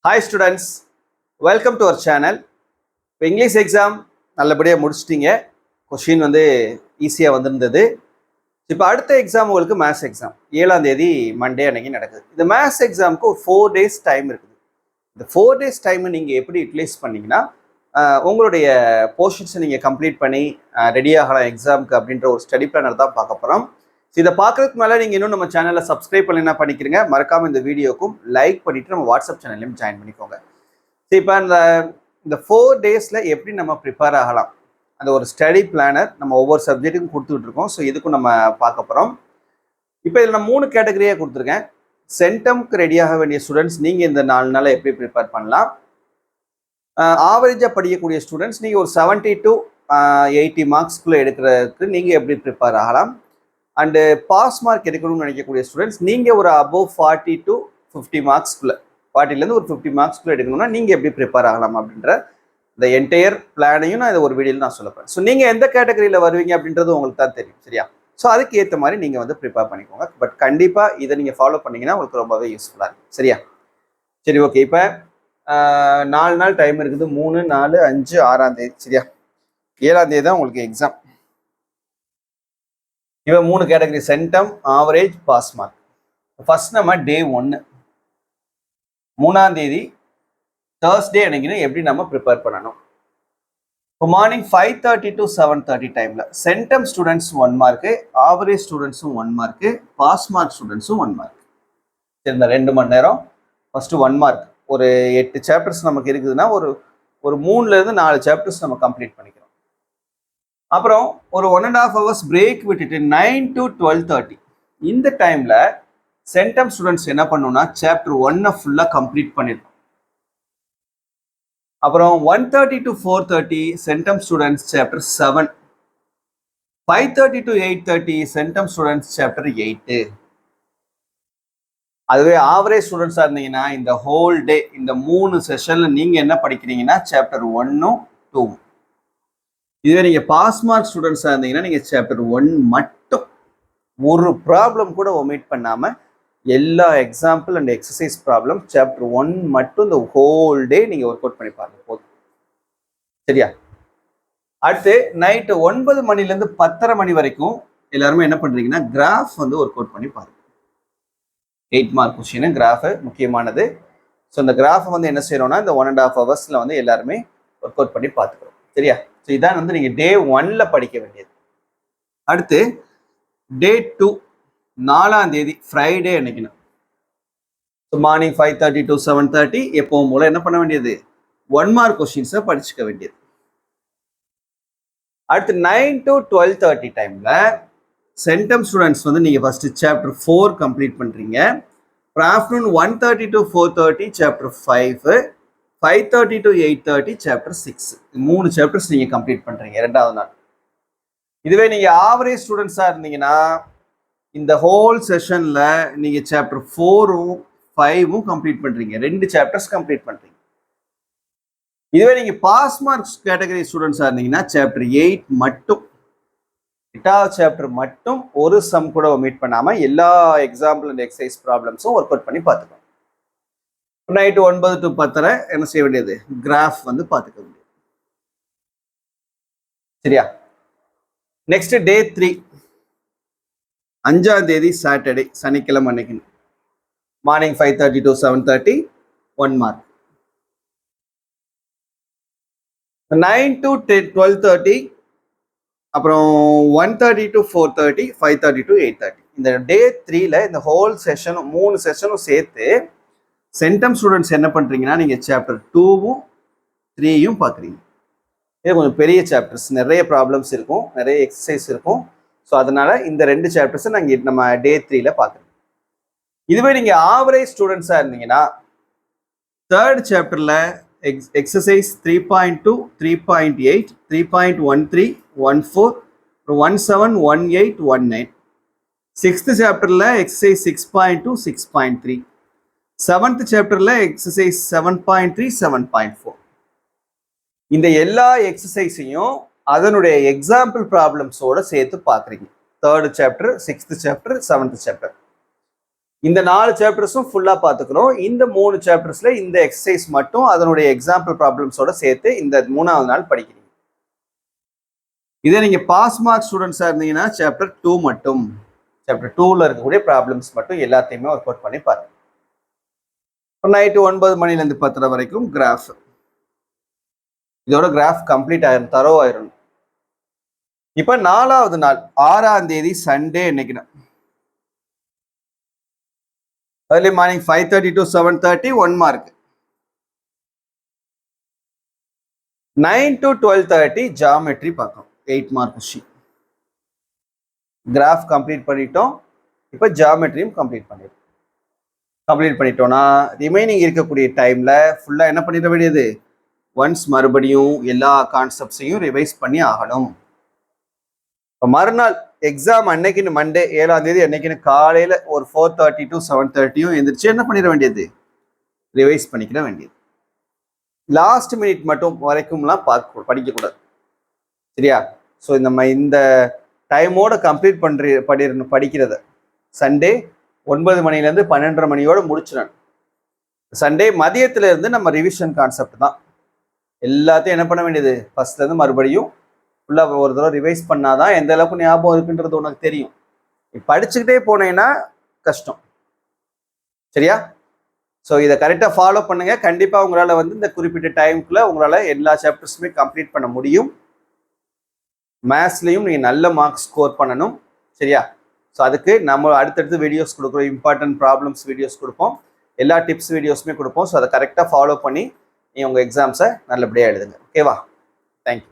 Hi students, welcome to our channel. இப்போ English exam நல்லபடியாக முடிச்சிட்டிங்க. Question ஈஸியாக வந்திருந்தது. இப்போ அடுத்த எக்ஸாம் உங்களுக்கு மேத்ஸ் எக்ஸாம் 7ஆம் தேதி மண்டே அன்னைக்கு நடக்குது. இந்த மேத்ஸ் எக்ஸாமுக்கு ஒரு 4 days டைம் இருக்குது. இந்த 4 days டைமை நீங்கள் எப்படி யூட்டிலைஸ் பண்ணிங்கன்னா உங்களுடைய போர்ஷன்ஸை நீங்கள் கம்ப்ளீட் பண்ணி ரெடி ஆகலாம் எக்ஸாமுக்கு அப்படின்ற ஒரு ஸ்டடி பிளானர் தான் பார்க்க போகிறோம். இதை பார்க்கறதுக்கு மேலே நீங்கள் இன்னும் நம்ம சேனலில் சப்ஸ்கிரைப் பண்ணி என்ன பண்ணிக்கிறீங்க, மறக்காமல் இந்த வீடியோக்கும் லைக் பண்ணிவிட்டு நம்ம வாட்ஸ்அப் சேனல்லையும் ஜாயின் பண்ணிக்கோங்க. சரி, இப்போ இந்த 4 daysல எப்படி நம்ம ப்ரிப்பேர் ஆகலாம், அந்த ஒரு ஸ்டடி பிளானர் நம்ம ஒவ்வொரு சப்ஜெக்ட்டுக்கும் கொடுத்துட்டு இருக்கோம். ஸோ இதுக்கும் நம்ம பார்க்க போகிறோம். இப்போ இதில் நான் 3 கேட்டகரியாக கொடுத்துருக்கேன். சென்டம்க்கு ரெடியாக வேண்டிய ஸ்டூடெண்ட்ஸ் நீங்கள் இந்த 4 நாளில் எப்படி ப்ரிப்பேர் பண்ணலாம். ஆவரேஜாக படிக்கக்கூடிய ஸ்டூடெண்ட்ஸ் நீங்கள் ஒரு 70 to 80 மார்க்ஸ்குள்ளே எடுக்கிறதுக்கு நீங்கள் எப்படி ப்ரிப்பேர் ஆகலாம். அண்டு பாஸ் மார்க் எடுக்கணும்னு நினைக்கக்கூடிய ஸ்டூடெண்ட்ஸ் நீங்கள் ஒரு அபோவ் 40 to 50 மார்க்ஸ்குள்ளே, 40லேருந்து ஒரு 50 மார்க்ஸ்குள்ளே எடுக்கணும்னா நீங்கள் எப்படி ப்ரிப்பேர் ஆகலாம் அப்படின்ற இந்த என்டையர் பிளானையும் நான் இதை ஒரு வீடியோவில் நான் சொல்ல போகிறேன். ஸோ நீங்கள் எந்த கேட்டகரியில் வருவீங்க அப்படின்றது உங்களுக்கு தான் தெரியும், சரியா? ஸோ அதுக்கு ஏற்ற மாதிரி நீங்கள் ப்ரிப்பேர் பண்ணிக்கோங்க. பட் கண்டிப்பாக இதை நீங்கள் ஃபாலோ பண்ணிங்கன்னா உங்களுக்கு ரொம்பவே யூஸ்ஃபுல்லாக இருக்கும், சரியா? சரி, ஓகே. இப்போ 4 நாள் டைம் இருக்குது. 3, 4, 5, 6ஆம் தேதி, சரியா? 7ஆம் தேதி தான் உங்களுக்கு எக்ஸாம். இவன் 3 category: centum, average, pass mark. First நம்ம டே 1 3ஆம் தேதி தேர்ஸ்டே அன்னைக்குன்னு எப்படி நம்ம ப்ரிப்பேர் பண்ணணும். இப்போ மார்னிங் 5:30 to 7:30 டைமில் சென்டம் ஸ்டூடெண்ட்ஸ் 1 மார்க்கு, ஆவரேஜ் ஸ்டூடெண்ட்ஸும் 1 மார்க்கு, பாஸ் மார்க் ஸ்டூடெண்ட்ஸும் 1 மார்க். சரி, இந்த 2 மணி நேரம் ஃபஸ்ட்டு 1 மார்க். ஒரு 8 சாப்டர்ஸ் நமக்கு இருக்குதுன்னா ஒரு 3லேருந்து 4 சாப்டர்ஸ் நம்ம கம்ப்ளீட் பண்ணிக்கிறோம். அப்புறம் ஒரு 1.5 hours பிரேக் விட்டுட்டு 9 to 12:30 இந்த டைமில் சென்டம் ஸ்டூடெண்ட்ஸ் என்ன பண்ணணும்னா சாப்டர் 1 ஃபுல்லாக கம்ப்ளீட் பண்ணிடணும். அப்புறம் 1:30 to 4:30 centum students chapter 7, 5:30 to 8:30 centum students chapter 8. அதுவே ஆவரேஜ் ஸ்டூடெண்ட்ஸாக இருந்தீங்கன்னா இந்த ஹோல் டே இந்த 3 செஷனில் நீங்கள் என்ன படிக்கிறீங்கன்னா சாப்டர் 1ம் 2ம். இதுவே நீங்கள் பாஸ் மார்க் ஸ்டூடெண்ட்ஸாக இருந்தீங்கன்னா நீங்கள் சாப்டர் 1 மட்டும், ஒரு ப்ராப்ளம் கூட ஒமிட் பண்ணாமல் எல்லா example and exercise problem chapter 1 மட்டும் இந்த ஹோல் டே நீங்கள் ஒர்க் அவுட் பண்ணி பாருங்க, போதும், சரியா? அடுத்து நைட்டு 9 மணிலேருந்து 10:30 மணி வரைக்கும் எல்லாருமே என்ன பண்ணுறீங்கன்னா கிராஃப் ஒர்க் அவுட் பண்ணி பாருங்க. 8 மார்க் கொஸ்டின் கிராஃபு முக்கியமானது. ஸோ இந்த கிராஃபை என்ன செய்யறோம்னா இந்த 1.5 ஹவர்ஸில் எல்லாருமே ஒர்க் அவுட் பண்ணி பார்த்துக்கிறோம், சரியா? ஸோ இதான் நீங்கள் டே 1ல் படிக்க வேண்டியது. அடுத்து டே 2 4ஆம் தேதி ஃப்ரைடே அன்னைக்குன்னு. ஸோ மார்னிங் 5:30 to 7:30 எப்பவும் போல என்ன பண்ண வேண்டியது 1 மார்க் கொஸ்டின்ஸை படிச்சுக்க வேண்டியது. அடுத்து 9 to 12:30 டைமில் சென்டம் ஸ்டூடெண்ட்ஸ் நீங்கள் ஃபஸ்ட்டு சாப்டர் 4 கம்ப்ளீட் பண்ணுறீங்க. அப்புறம் afternoon 1:30 to 4:30 chapter 5, 5:30 to 8:30 chapter 6. 3 chapters நீங்கள் கம்ப்ளீட் பண்ணுறீங்க 2வது நாள். இதுவே நீங்கள் ஆவரேஜ் ஸ்டூடெண்ட்ஸாக இருந்தீங்கன்னா இந்த ஹோல் செஷனில் நீங்கள் சாப்டர் 4ம் 5ம் கம்ப்ளீட் பண்ணுறீங்க, 2 சாப்டர்ஸ் கம்ப்ளீட் பண்ணுறீங்க. இதுவே நீங்கள் பாஸ் மார்க்ஸ் கேட்டகரி ஸ்டூடெண்ட்ஸாக இருந்தீங்கன்னா சாப்டர் 8 மட்டும், 8வது சாப்டர் மட்டும் ஒரு சம் கூட ஒமிட் பண்ணாமல் எல்லா எக்ஸாம்பிள் அண்ட் எக்ஸசைஸ் ப்ராப்ளம்ஸும் ஒர்க் அவுட் பண்ணி பார்த்துக்கணும். நைட்டு 9 to 10:30 என்ன செய்ய வேண்டியது கிராஃப் பார்த்துக்க வேண்டியது, சரியா? நெக்ஸ்ட் டே 3 5ஆம் தேதி சாட்டர்டே சனிக்கிழமை அன்னைக்கு மார்னிங் 5:30 to 7:30 1 மார்க். 9 to 12:30 அப்புறம் 1:30 to 4:30 5:30 to 8:30 இந்த டே 3ல் இந்த ஹோல் செஷன் 3 செஷனும் சேர்த்து சென்டம் ஸ்டூடெண்ட்ஸ் என்ன பண்ணுறீங்கன்னா நீங்கள் சாப்டர் 2ம் 3யும் பார்க்குறீங்க. இது கொஞ்சம் பெரிய சாப்டர்ஸ், நிறைய ப்ராப்ளம்ஸ் இருக்கும், நிறைய எக்ஸசைஸ் இருக்கும். ஸோ அதனால் இந்த 2 சாப்டர்ஸை நம்ம டே 3ல் பார்க்குறோம். இதுவே நீங்கள் ஆவரேஜ் ஸ்டூடெண்ட்ஸாக இருந்தீங்கன்னா 3rd சாப்டரில் எக்ஸசைஸ் 3.2, 3.8, 3.13, 14, 17, 18, 19. 6th சாப்டரில் எக்ஸசைஸ் 6.2, 6.3. 7th சாப்டரில் எக்ஸசைஸ் 7.3, 7.4. இந்த எல்லா எக்ஸசைஸையும் அதனுடைய எக்ஸாம்பிள் ப்ராப்ளம்ஸோட சேர்த்து பார்க்குறீங்க. 3rd chapter, 6th chapter, 7th chapter. இந்த 4 சாப்டர்ஸும் ஃபுல்லாக பார்த்துக்கிறோம். இந்த 3 சாப்டர்ஸில் இந்த எக்ஸசைஸ் மட்டும் அதனுடைய எக்ஸாம்பிள் ப்ராப்ளம்ஸோட சேர்த்து இந்த 3வது நாள் படிக்கிறீங்க. இதே நீங்கள் பாஸ் மார்க் ஸ்டூடெண்ட்ஸாக இருந்தீங்கன்னா சாப்டர் 2 மட்டும், சாப்டர் 2ல் இருக்கக்கூடிய ப்ராப்ளம்ஸ் மட்டும் எல்லாத்தையுமே ஒர்க் அவுட் பண்ணி பாருங்க. நைட்டு 9 மணிலேருந்து 10 வரைக்கும் கிராஃப். இதோட கிராஃப் கம்ப்ளீட் ஆயிரும், தரோ ஆயிரும். இப்போ 4வது நாள் 6ஆம் தேதி Sunday என்னைக்குன்னா early morning 5:30 to 7:30 1 mark. 9 to 12:30 geometry பார்க்கணும், 8 mark கொஸ்டின். கிராஃப் கம்ப்ளீட் பண்ணிட்டோம். இப்போ ஜியாமெட்ரியும் கம்ப்ளீட் பண்ணிட்டோம்னா ரிமைனிங் இருக்கக்கூடிய டைம்ல ஃபுல்லா என்ன பண்ணிட வேண்டியது, ஒன்ஸ் மறுபடியும் எல்லா கான்செப்ட்ஸையும் ரிவைஸ் பண்ணி ஆகணும். இப்போ மறுநாள் எக்ஸாம் அன்னைக்குன்னு மண்டே 7ஆம் தேதி அன்னைக்குன்னு காலையில் ஒரு 4:30 to 7:30 எந்திரிச்சு என்ன பண்ணிட வேண்டியது, ரிவைஸ் பண்ணிக்கிட வேண்டியது. லாஸ்ட் மினிட் மட்டும் வரைக்கும்லாம் படிக்கக்கூடாது, சரியா? ஸோ இந்த டைமோட கம்ப்ளீட் படிக்கிறத சண்டே 9 மணிலேருந்து 12:30 மணியோட முடிச்சிடணும். சண்டே மதியத்துல இருந்து நம்ம ரிவிஷன் கான்செப்ட் தான். எல்லாத்தையும் என்ன பண்ண வேண்டியது, ஃபர்ஸ்ட்லேருந்து மறுபடியும் ஃபுல்லாக ஒரு தடவை ரிவைஸ் பண்ணாதான் எந்த அளவுக்கு ஞாபகம் இருக்குன்றது உனக்கு தெரியும். நீ படிச்சுக்கிட்டே போனீங்கன்னா கஷ்டம், சரியா? ஸோ இதை கரெக்டாக ஃபாலோ பண்ணுங்க. கண்டிப்பாக உங்களால் இந்த குறிப்பிட்ட டைமுக்குள்ள உங்களால் எல்லா சாப்டர்ஸுமே கம்ப்ளீட் பண்ண முடியும். மேத்ஸ்லையும் நீங்கள் நல்ல மார்க்ஸ் ஸ்கோர் பண்ணணும், சரியா? ஸோ அதுக்கு நம்ம அடுத்தடுத்து வீடியோஸ் கொடுக்குறோம், இம்பார்ட்டன்ட் ப்ராப்ளம்ஸ் வீடியோஸ் கொடுப்போம், எல்லா டிப்ஸ் வீடியோஸுமே கொடுப்போம். ஸோ அதை கரெக்டாக ஃபாலோ பண்ணி நீங்கள் உங்கள் எக்ஸாம்ஸை நல்லபடியாக எழுதுங்க. ஓகேவா? தேங்க்யூ.